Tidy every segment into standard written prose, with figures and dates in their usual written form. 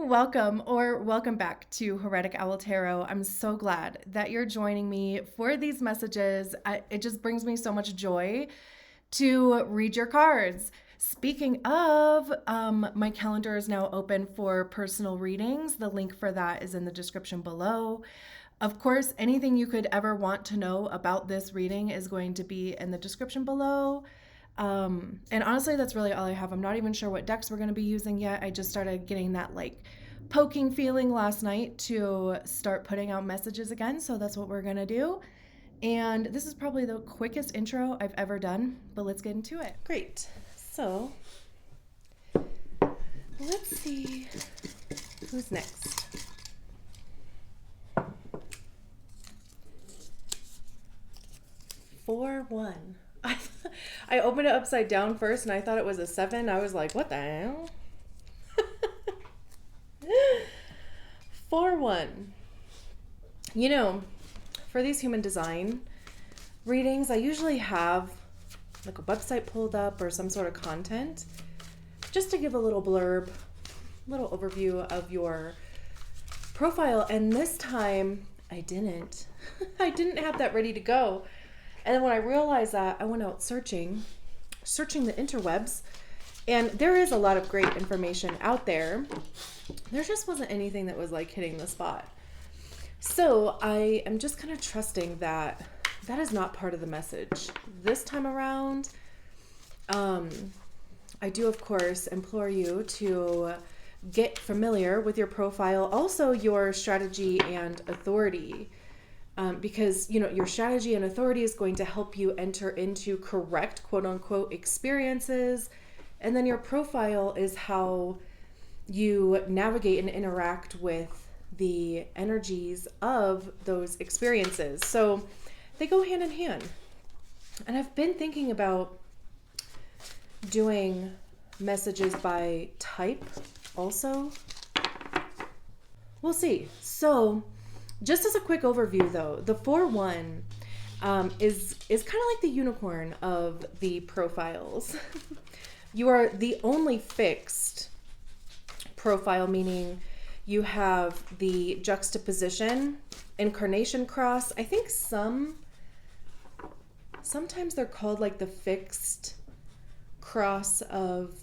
Welcome back to Heretic Owl Tarot. I'm so glad that you're joining me for these messages. It just brings me so much joy to read your cards. Speaking of, my calendar is now open for personal readings. The link for that is in the description below. Of course, anything you could ever want to know about this reading is going to be in the description below. And honestly, that's really all I have. I'm not even sure what decks we're going to be using yet. I just started getting that poking feeling last night to start putting out messages again. So that's what we're going to do. And this is probably the quickest intro I've ever done, but let's get into it. Great. So let's see who's next. 4-1. I opened it upside down first and I thought it was a 7. I was like, what the hell? 4-1. You know, for these human design readings, I usually have a website pulled up or some sort of content just to give a little blurb, little overview of your profile. And this time I didn't. I didn't have that ready to go. And then when I realized that, I went out searching the interwebs, and there is a lot of great information out there. There just wasn't anything that was hitting the spot. So I am just kind of trusting that that is not part of the message this time around. I do, of course, implore you to get familiar with your profile, also your strategy and authority. Because, your strategy and authority is going to help you enter into correct, quote unquote, experiences. And then your profile is how you navigate and interact with the energies of those experiences. So they go hand in hand. And I've been thinking about doing messages by type also. We'll see. So just as a quick overview, though, the 4-1 is kind of like the unicorn of the profiles. You are the only fixed profile, meaning you have the juxtaposition, incarnation cross. I think sometimes they're called the fixed cross of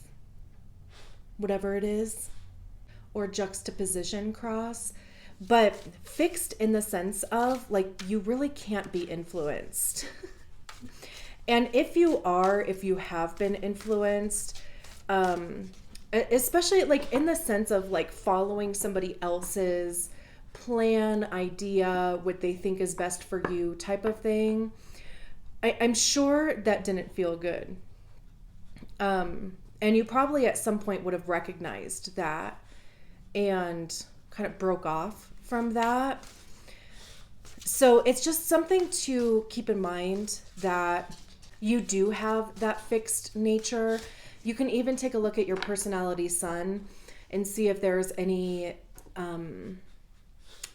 whatever it is, or juxtaposition cross. But fixed in the sense of you really can't be influenced. And if you have been influenced, especially in the sense of following somebody else's plan, idea, what they think is best for you type of thing, I'm sure that didn't feel good. And you probably at some point would have recognized that and kind of broke off from that. So it's just something to keep in mind that you do have that fixed nature. You can even take a look at your personality sun and see if there's any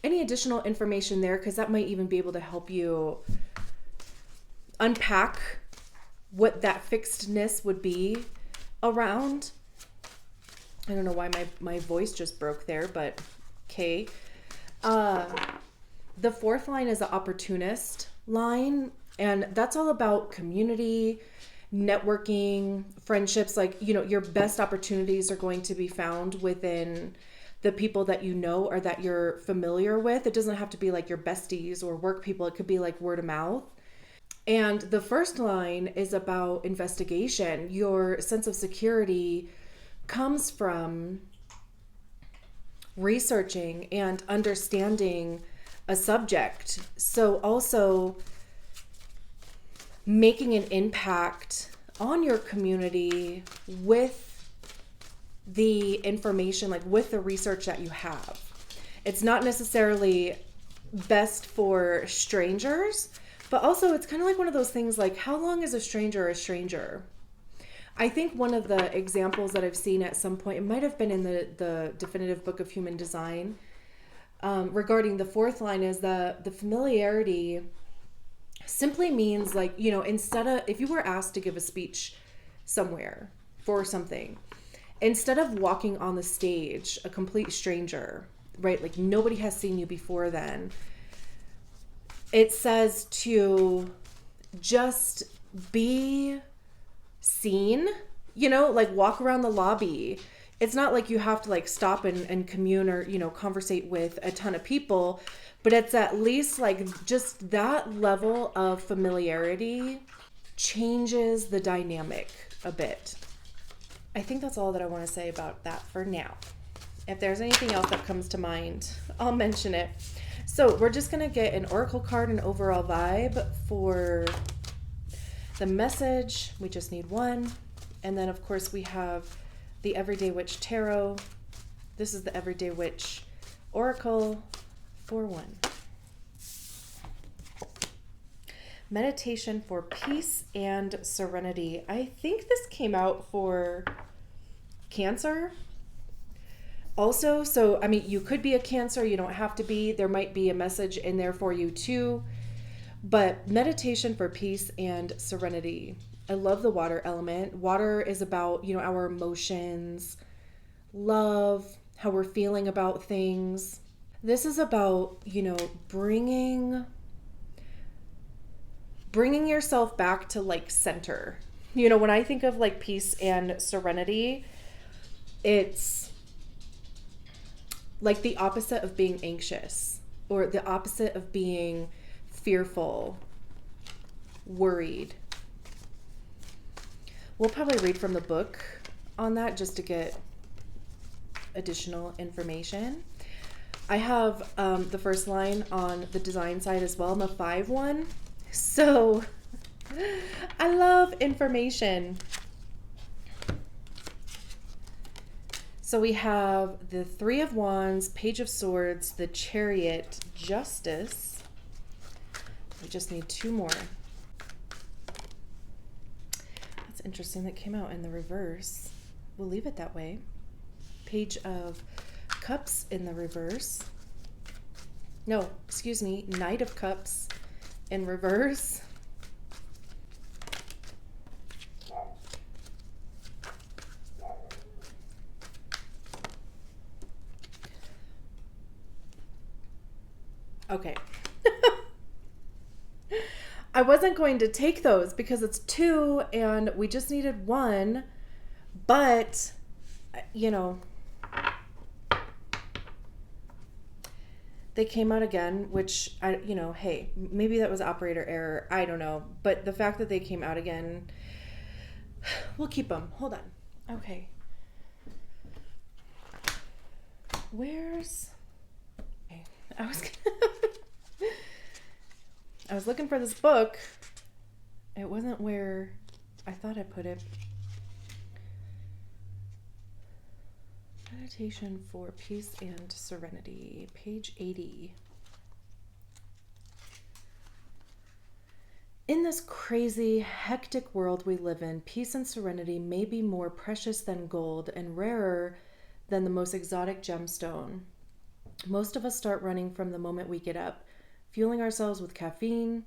additional information there, because that might even be able to help you unpack what that fixedness would be around. I don't know why my voice just broke there, but okay. The 4th line is an opportunist line, and that's all about community, networking, friendships. Your best opportunities are going to be found within the people that you know or that you're familiar with. It doesn't have to be your besties or work people. It could be word of mouth. And the 1st line is about investigation. Your sense of security comes from researching and understanding a subject. So also making an impact on your community with the information, with the research that you have. It's not necessarily best for strangers, but also it's kind of one of those things how long is a stranger a stranger? I think one of the examples that I've seen at some point, it might have been in the definitive book of human design, regarding the 4th line, is the familiarity simply means instead of, if you were asked to give a speech somewhere for something, instead of walking on the stage, a complete stranger, right? Like nobody has seen you before then. It says to just be seen, like walk around the lobby. It's not like you have to like stop and commune or, conversate with a ton of people, but it's at least like just that level of familiarity changes the dynamic a bit. I think that's all that I want to say about that for now. If there's anything else that comes to mind, I'll mention it. So we're just going to get an oracle card and overall vibe for the message. We just need one. And then, of course, we have the Everyday Witch Tarot. This is the Everyday Witch Oracle for one. Meditation for peace and serenity. I think this came out for Cancer. Also, so, I mean, you could be a Cancer. You don't have to be. There might be a message in there for you too. But meditation for peace and serenity. I love the water element. Water is about, our emotions, love, how we're feeling about things. This is about, bringing yourself back to like center. When I think of like peace and serenity, it's like the opposite of being anxious or the opposite of being fearful, worried. We'll probably read from the book on that just to get additional information. I have the first line on the design side as well. I'm a 5/1. So I love information. So we have the Three of Wands, Page of Swords, the Chariot, Justice. We just need two more. That's interesting. That came out in the reverse. We'll leave it that way. Page of Cups in the reverse. No, excuse me, Knight of Cups in reverse. Okay. I wasn't going to take those because it's two and we just needed one, but they came out again, which hey, maybe that was operator error. I don't know. But the fact that they came out again, we'll keep them. Hold on. Okay. Where's... Okay. I was looking for this book. It wasn't where I thought I put it. Meditation for Peace and Serenity, page 80. In this crazy, hectic world we live in, peace and serenity may be more precious than gold and rarer than the most exotic gemstone. Most of us start running from the moment we get up, fueling ourselves with caffeine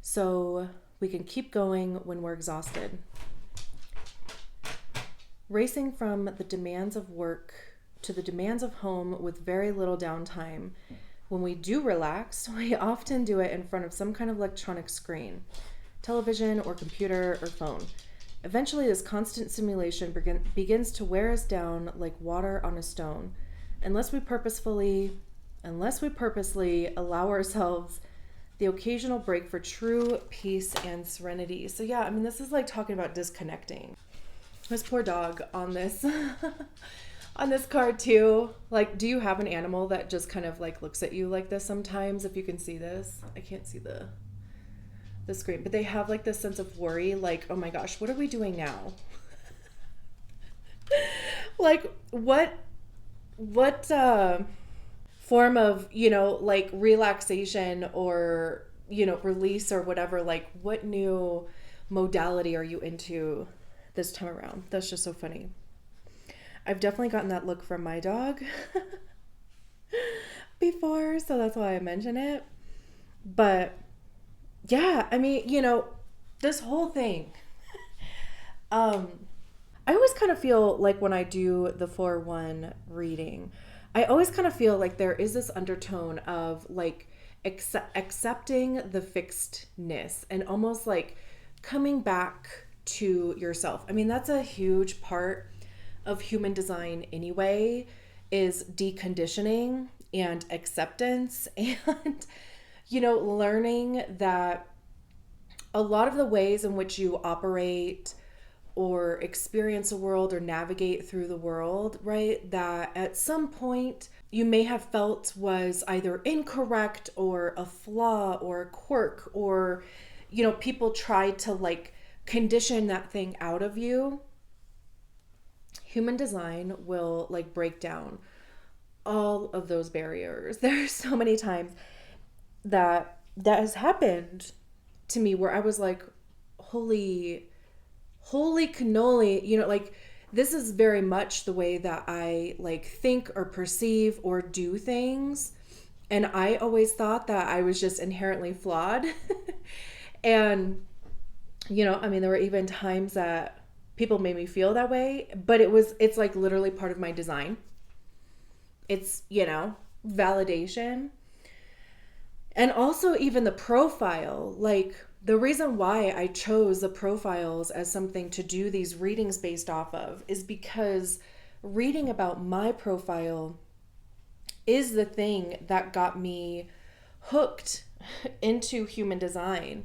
so we can keep going when we're exhausted. Racing from the demands of work to the demands of home with very little downtime. When we do relax, we often do it in front of some kind of electronic screen, television or computer or phone. Eventually, this constant stimulation begins to wear us down like water on a stone, unless we purposely allow ourselves the occasional break for true peace and serenity. So yeah, I mean, this is like talking about disconnecting. This poor dog on this on this card too. Like, do you have an animal that just kind of like looks at you like this sometimes? If you can see this, I can't see the screen, but they have like this sense of worry, like, oh my gosh, what are we doing now? Like, what form of, like relaxation or, release or whatever, like what new modality are you into this time around? That's just so funny. I've definitely gotten that look from my dog before, so that's why I mention it. But yeah, I mean, this whole thing, I always kind of feel like when I do the 4-1 reading, I always kind of feel like there is this undertone of like accepting the fixedness and almost like coming back to yourself. I mean, that's a huge part of human design anyway, is deconditioning and acceptance and, learning that a lot of the ways in which you operate or experience a world or navigate through the world, right? That at some point you may have felt was either incorrect or a flaw or a quirk, or, people tried to like condition that thing out of you. Human design will like break down all of those barriers. There's so many times that has happened to me where I was like, holy cannoli, like this is very much the way that I like think or perceive or do things. And I always thought that I was just inherently flawed. And, I mean, there were even times that people made me feel that way, but it's like literally part of my design. It's, validation. And also even the profile, like the reason why I chose the profiles as something to do these readings based off of is because reading about my profile is the thing that got me hooked into human design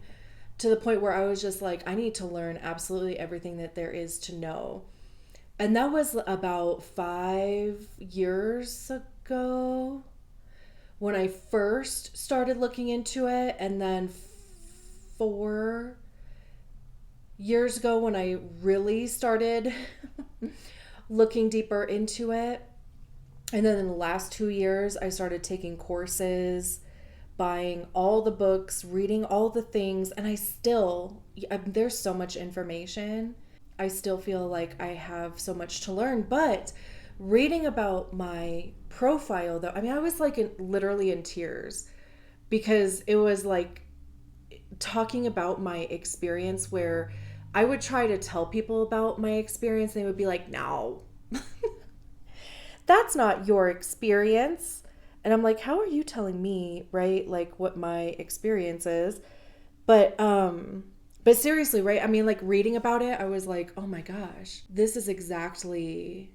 to the point where I was just like, I need to learn absolutely everything that there is to know. And that was about 5 years ago when I first started looking into it, and then 4 years ago when I really started looking deeper into it. And then in the last 2 years, I started taking courses, buying all the books, reading all the things, and there's so much information. I still feel like I have so much to learn, but reading about my profile though, I mean, I was like literally in tears because it was like talking about my experience where I would try to tell people about my experience and they would be like, no, that's not your experience. And I'm like, how are you telling me, right? Like what my experience is. But seriously, right? I mean, like reading about it, I was like, oh my gosh, this is exactly,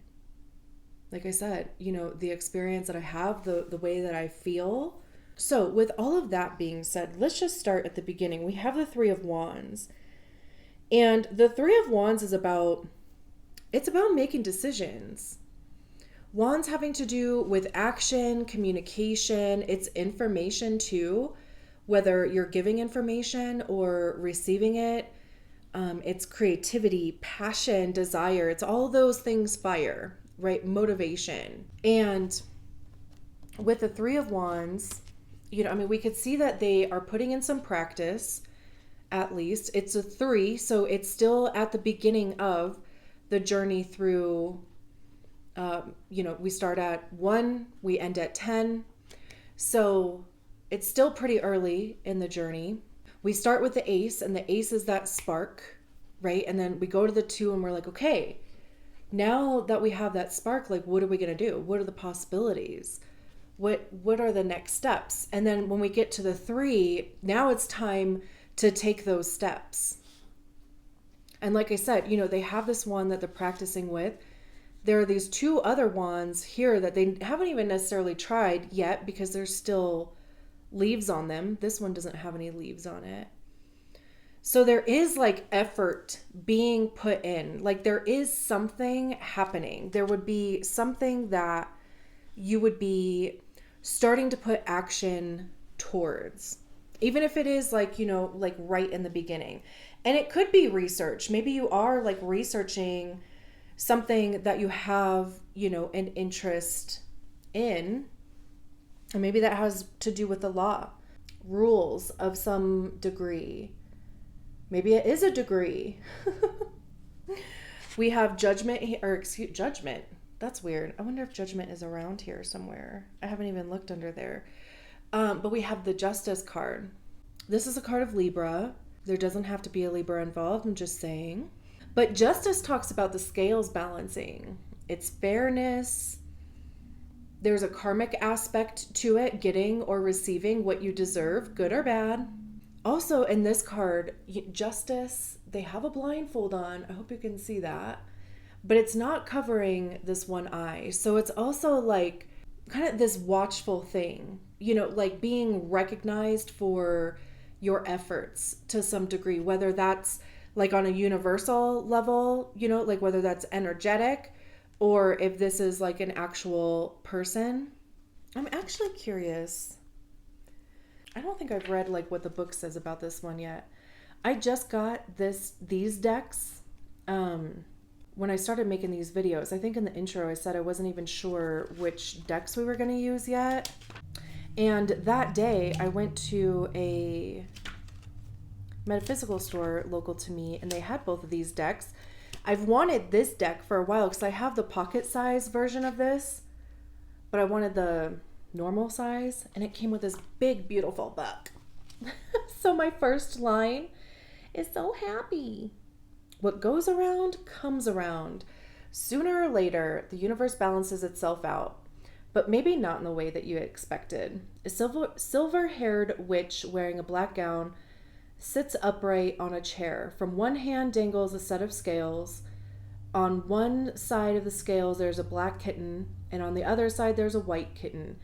like I said, the experience that I have, the way that I feel. So with all of that being said, let's just start at the beginning. We have the 3 of Wands. And the 3 of Wands it's about making decisions. Wands having to do with action, communication, it's information too, whether you're giving information or receiving it. It's creativity, passion, desire. It's all those things fire, right? Motivation. And with the 3 of Wands, I mean, we could see that they are putting in some practice, at least. It's a 3, so it's still at the beginning of the journey through, we start at 1, we end at 10. So it's still pretty early in the journey. We start with the ace, and the ace is that spark, right? And then we go to the 2 and we're like, okay, now that we have that spark, like, what are we going to do? What are the possibilities? What are the next steps? And then when we get to the 3, now it's time to take those steps. And like I said, they have this one that they're practicing with. There are these 2 other wands here that they haven't even necessarily tried yet because there's still leaves on them. This one doesn't have any leaves on it. So there is like effort being put in. Like there is something happening. There would be something that you would be starting to put action towards. Even if it is like, like right in the beginning. And it could be research. Maybe you are like researching something that you have, an interest in. And maybe that has to do with the law, rules of some degree. Maybe it is a degree. We have judgment, judgment. That's weird. I wonder if judgment is around here somewhere. I haven't even looked under there. But we have the Justice card. This is a card of Libra. There doesn't have to be a Libra involved, I'm just saying. But justice talks about the scales balancing. It's fairness. There's a karmic aspect to it, getting or receiving what you deserve, good or bad. Also, in this card, justice, they have a blindfold on. I hope you can see that. But it's not covering this one eye. So it's also like kind of this watchful thing, like being recognized for your efforts to some degree, whether that's like on a universal level, like whether that's energetic or if this is like an actual person. I'm actually curious. I don't think I've read like what the book says about this one yet. I just got these decks when I started making these videos. I think in the intro I said I wasn't even sure which decks we were going to use yet. And that day I went to a metaphysical store local to me and they had both of these decks. I've wanted this deck for a while because I have the pocket size version of this, but I wanted the normal size, and it came with this big beautiful book. So my first line is so happy. What goes around comes around. Sooner or later, the universe balances itself out, but maybe not in the way that you expected. A silver-haired witch wearing a black gown sits upright on a chair. From one hand dangles a set of scales. On one side of the scales, there's a black kitten, and on the other side, there's a white kitten.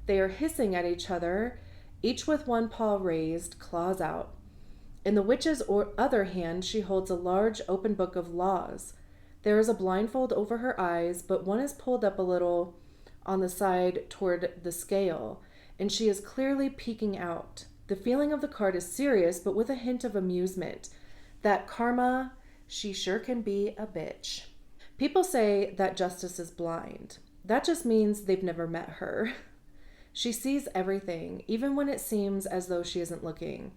They are hissing at each other, each with one paw raised, claws out. In the witch's other hand, she holds a large open book of laws. There is a blindfold over her eyes, but one is pulled up a little on the side toward the scale, and she is clearly peeking out. The feeling of the card is serious, but with a hint of amusement. That karma, she sure can be a bitch. People say that justice is blind. That just means they've never met her. She sees everything, even when it seems as though she isn't looking.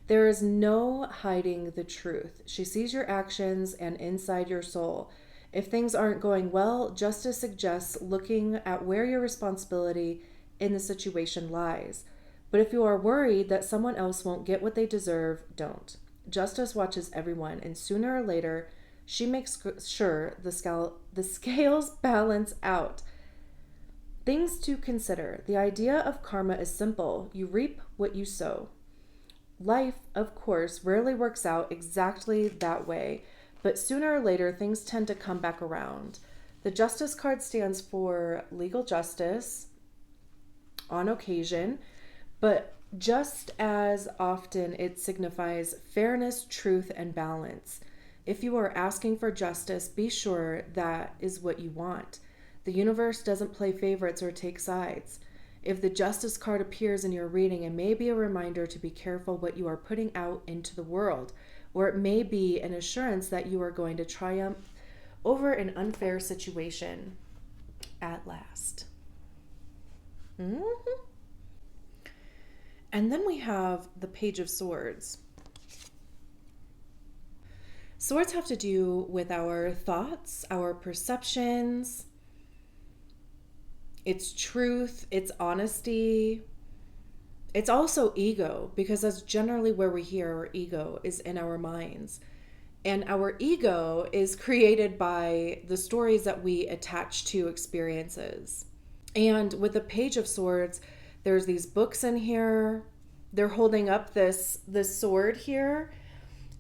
There is no hiding the truth. She sees your actions and inside your soul. If things aren't going well, justice suggests looking at where your responsibility in the situation lies. But if you are worried that someone else won't get what they deserve, don't. Justice watches everyone, and sooner or later, she makes sure the scales balance out. Things to consider. The idea of karma is simple. You reap what you sow. Life, of course, rarely works out exactly that way, but sooner or later, things tend to come back around. The Justice card stands for legal justice on occasion, but just as often it signifies fairness, truth, and balance. If you are asking for justice, be sure that is what you want. The universe doesn't play favorites or take sides. If the Justice card appears in your reading, it may be a reminder to be careful what you are putting out into the world, or it may be an assurance that you are going to triumph over an unfair situation at last. Mm-hmm. And then we have the Page of Swords. Swords have to do with our thoughts, our perceptions. It's truth, it's honesty. It's also ego, because that's generally where we hear our ego is in our minds. And our ego is created by the stories that we attach to experiences. And with the Page of Swords, there's these books in here. They're holding up this sword here.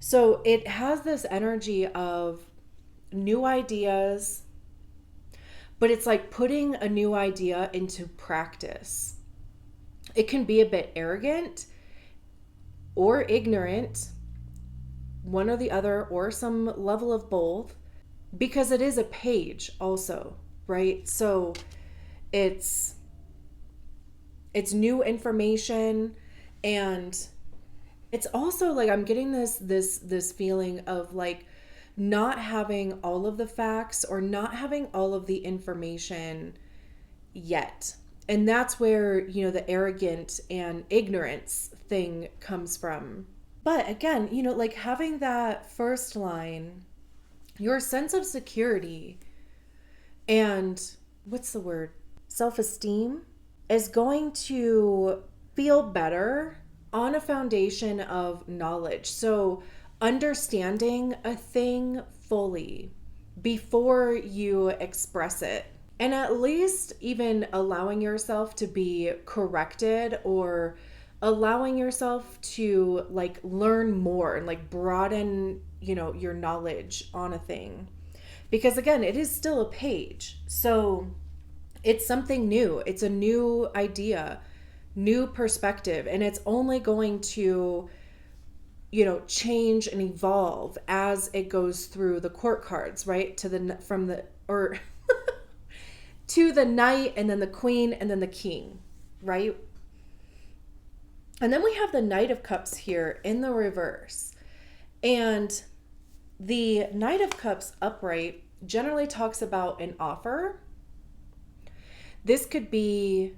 So it has this energy of new ideas, but it's like putting a new idea into practice. It can be a bit arrogant or ignorant, one or the other, or some level of both, because it is a page also, right? So it's new information, and it's also like I'm getting this feeling of like not having all of the facts or not having all of the information yet. And that's where, the arrogant and ignorance thing comes from. But again, like having that first line, your sense of security and what's the word? Self-esteem is going to feel better on a foundation of knowledge. So understanding a thing fully before you express it. And at least even allowing yourself to be corrected, or allowing yourself to like learn more and like broaden, your knowledge on a thing. Because again, it is still a page. So it's something new. It's a new idea, new perspective, and it's only going to change and evolve as it goes through the court cards, right? To the knight, and then the queen, and then the king, right? And then we have the Knight of Cups here in the reverse. And the Knight of Cups upright generally talks about an offer. This could be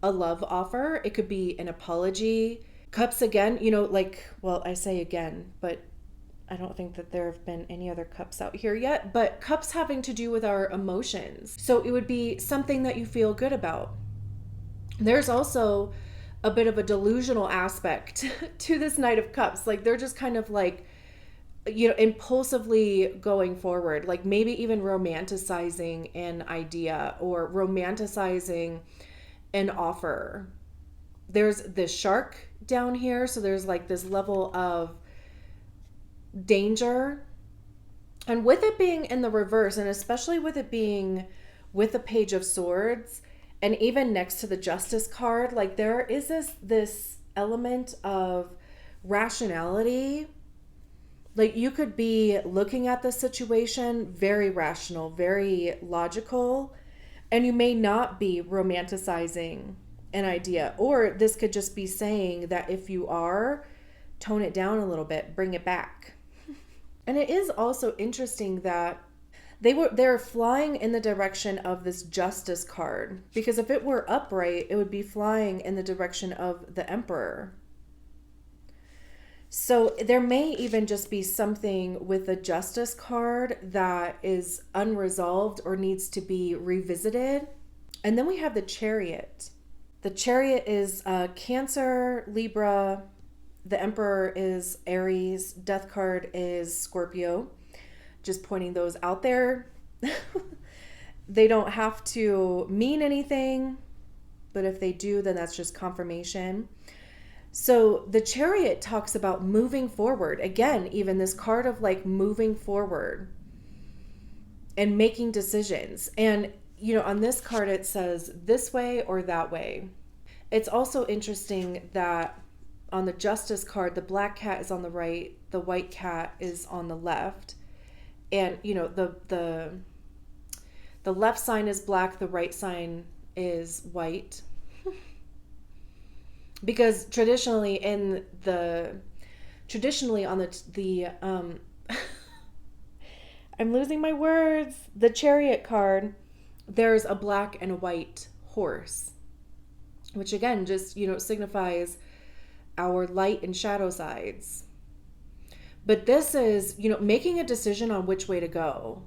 a love offer. It could be an apology. Cups again, I say again, but I don't think that there have been any other cups out here yet, but cups having to do with our emotions. So it would be something that you feel good about. There's also a bit of a delusional aspect to this Knight of Cups. Like they're just kind of like, impulsively going forward, like maybe even romanticizing an idea or romanticizing an offer. There's this shark down here. So there's like this level of danger. And with it being in the reverse, and especially with it being with the Page of Swords, and even next to the Justice card, like there is this element of rationality. Like you could be looking at the situation very rational, very logical, and you may not be romanticizing an idea. Or this could just be saying that if you are, tone it down a little bit, bring it back. And it is also interesting that they're flying in the direction of this Justice card, because if it were upright, it would be flying in the direction of the Emperor. So there may even just be something with the Justice card that is unresolved or needs to be revisited. And then we have the Chariot. The Chariot is Cancer, Libra. The Emperor is Aries. Death card is Scorpio. Just pointing those out there. They don't have to mean anything, but if they do, then that's just confirmation. So the Chariot talks about moving forward. Again, even this card of like moving forward and making decisions. And, on this card, it says this way or that way. It's also interesting that on the Justice card, the black cat is on the right, the white cat is on the left. And, the left sign is black, the right sign is white. Because traditionally on the I'm losing my words. The Chariot card, there's a black and a white horse, which again just, signifies our light and shadow sides. But this is, making a decision on which way to go.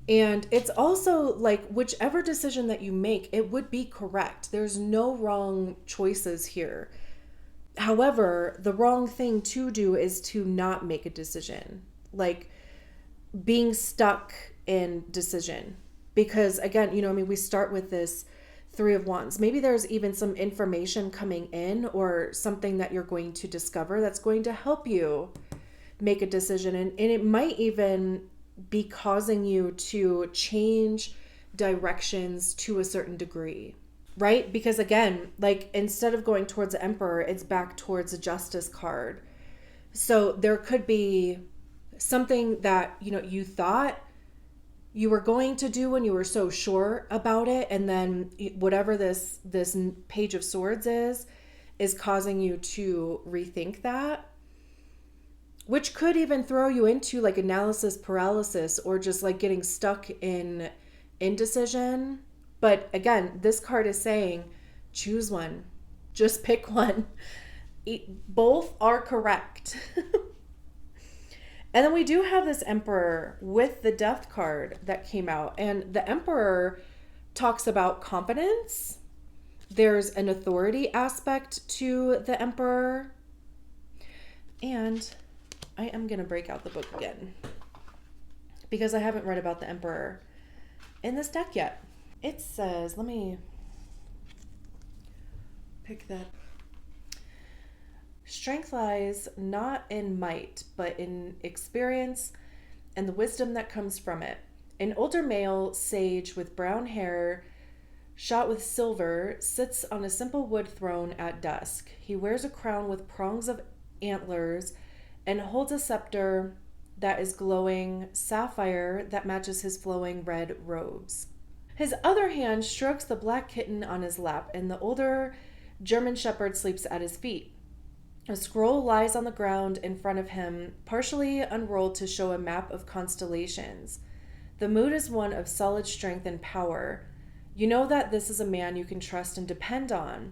And it's also like whichever decision that you make, it would be correct. There's no wrong choices here. However, the wrong thing to do is to not make a decision. Like being stuck in decision. Because again, we start with this Three of Wands. Maybe there's even some information coming in or something that you're going to discover that's going to help you make a decision. And it might even be causing you to change directions to a certain degree, right? Because again, like instead of going towards the Emperor, it's back towards the Justice card. So there could be something that, you thought you were going to do when you were so sure about it. And then whatever this Page of Swords is causing you to rethink that. Which could even throw you into like analysis paralysis or just like getting stuck in indecision. But again, this card is saying, choose one. Just pick one. Both are correct. And then we do have this Emperor with the Death card that came out. And the Emperor talks about confidence. There's an authority aspect to the Emperor. And I am going to break out the book again. because I haven't read about the Emperor in this deck yet. It says, let me pick that. Strength lies not in might, but in experience and the wisdom that comes from it. An older male sage with brown hair shot with silver sits on a simple wood throne at dusk. He wears a crown with prongs of antlers and holds a scepter that is glowing sapphire that matches his flowing red robes. His other hand strokes the black kitten on his lap, and the older German shepherd sleeps at his feet. A scroll lies on the ground in front of him, partially unrolled to show a map of constellations. The mood is one of solid strength and power. You know that this is a man you can trust and depend on.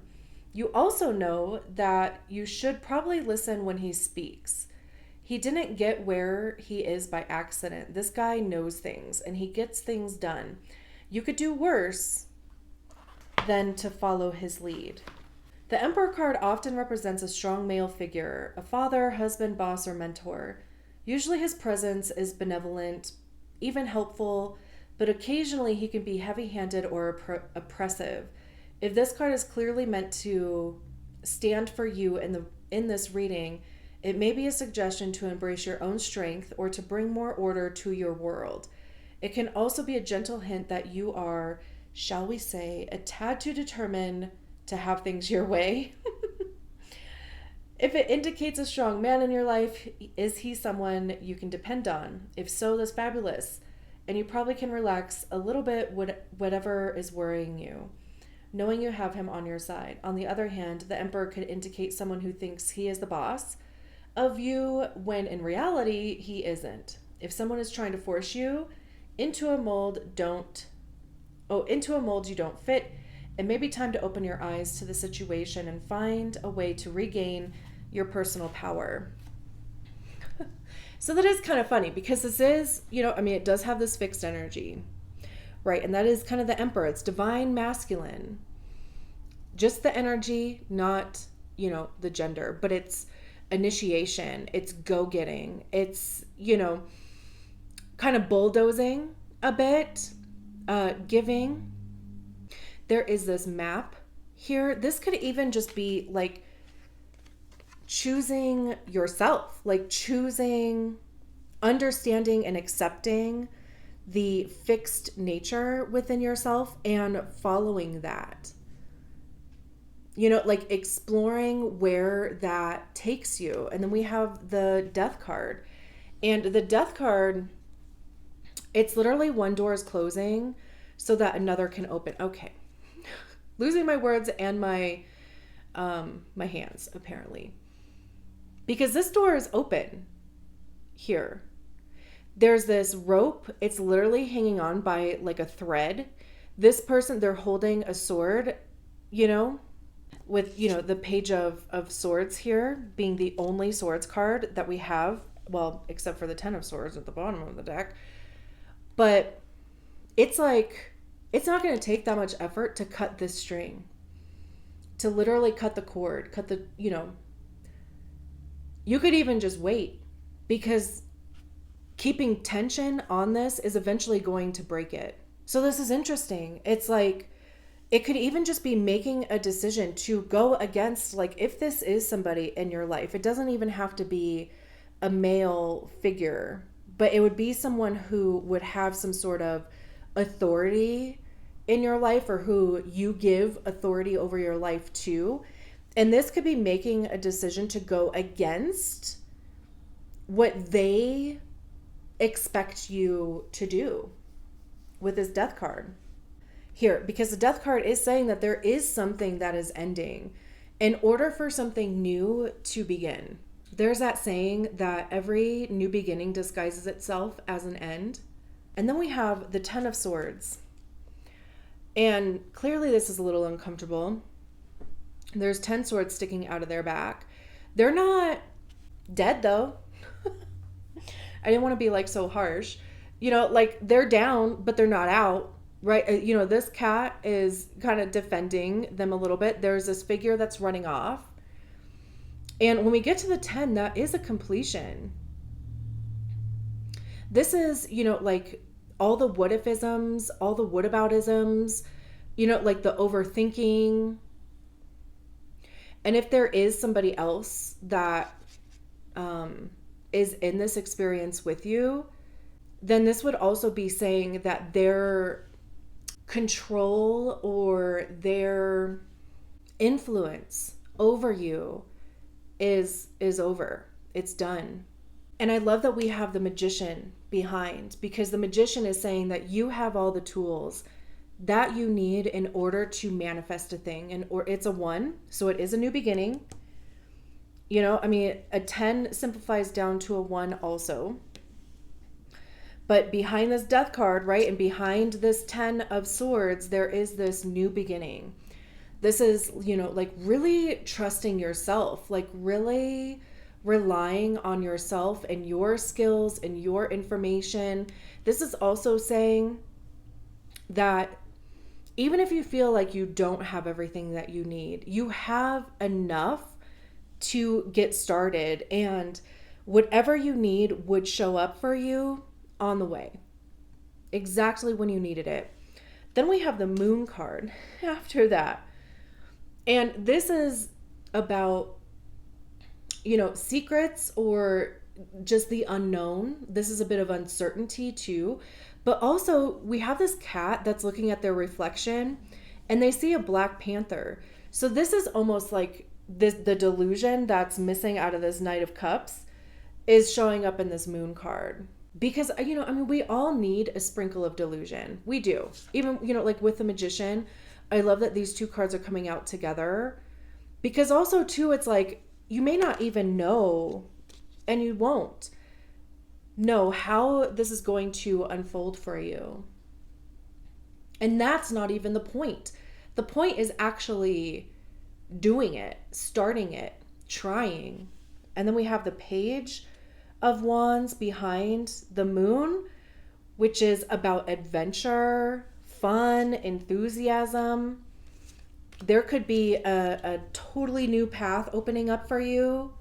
You also know that you should probably listen when he speaks. He didn't get where he is by accident. This guy knows things, and he gets things done. You could do worse than to follow his lead. The Emperor card often represents a strong male figure, a father, husband, boss, or mentor. Usually his presence is benevolent, even helpful, but occasionally he can be heavy-handed or oppressive. If this card is clearly meant to stand for you in this reading, it may be a suggestion to embrace your own strength or to bring more order to your world. It can also be a gentle hint that you are, shall we say, a tad too determined to have things your way. If it indicates a strong man in your life, is he someone you can depend on? If so, that's fabulous. And you probably can relax a little bit whatever is worrying you, knowing you have him on your side. On the other hand, the Emperor could indicate someone who thinks he is the boss of you when in reality he isn't. If someone is trying to force you into a mold you don't fit, it may be time to open your eyes to the situation and find a way to regain your personal power. So that is kind of funny because this is, it does have this fixed energy, right? And that is kind of the Emperor. It's divine masculine. Just the energy, not, the gender, but it's initiation, it's go-getting, it's, kind of bulldozing a bit, giving. There is this map here. This could even just be like choosing yourself, like choosing, understanding and accepting the fixed nature within yourself and following that. Like exploring where that takes you. And then we have the Death card. And the Death card, it's literally one door is closing so that another can open. Okay. Losing my words and my hands, apparently. Because this door is open here. There's this rope. It's literally hanging on by like a thread. This person, they're holding a sword, with, the Page of Swords here being the only swords card that we have. Well, except for the 10 of Swords at the bottom of the deck. But it's like, it's not going to take that much effort to cut this string. To literally cut the cord, cut the, you could even just wait, because keeping tension on this is eventually going to break it. So this is interesting. It's like, it could even just be making a decision to go against, like, if this is somebody in your life, it doesn't even have to be a male figure, but it would be someone who would have some sort of authority in your life, or who you give authority over your life to. And this could be making a decision to go against what they expect you to do with this Death card here, because the Death card is saying that there is something that is ending in order for something new to begin. There's that saying that every new beginning disguises itself as an end. And then we have the 10 of Swords. And clearly this is a little uncomfortable. There's 10 swords sticking out of their back. They're not dead though. I didn't want to be like so harsh. Like they're down, but they're not out, right? This cat is kind of defending them a little bit. There's this figure that's running off. And when we get to the 10, that is a completion. This is, like all the what ifisms, all the whataboutisms, like the overthinking. And if there is somebody else that is in this experience with you, then this would also be saying that their control or their influence over you is over. It's done. And I love that we have the magician behind, because the magician is saying that you have all the tools that you need in order to manifest a thing. And or it's a 1, so it is a new beginning. A 10 simplifies down to a 1 also. But behind this death card, right, and behind this 10 of swords, there is this new beginning. This is, like really trusting yourself, like really relying on yourself and your skills and your information. This is also saying that even if you feel like you don't have everything that you need, you have enough to get started, and whatever you need would show up for you on the way, exactly when you needed it. Then we have the moon card after that. And this is about, secrets or just the unknown. This is a bit of uncertainty too. But also we have this cat that's looking at their reflection and they see a black panther. So this is almost like the delusion that's missing out of this Knight of Cups is showing up in this moon card. Because, we all need a sprinkle of delusion. We do. Even, like with the magician, I love that these two cards are coming out together. Because also, too, it's like, you may not even know, and you won't know how this is going to unfold for you. And that's not even the point. The point is actually doing it, starting it, trying. And then we have the Page of Wands behind the moon, which is about adventure, fun, enthusiasm. There could be a totally new path opening up for you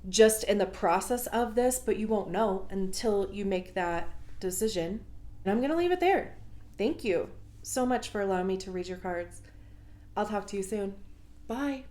just in the process of this, but you won't know until you make that decision. And I'm going to leave it there. Thank you so much for allowing me to read your cards. I'll talk to you soon. Bye.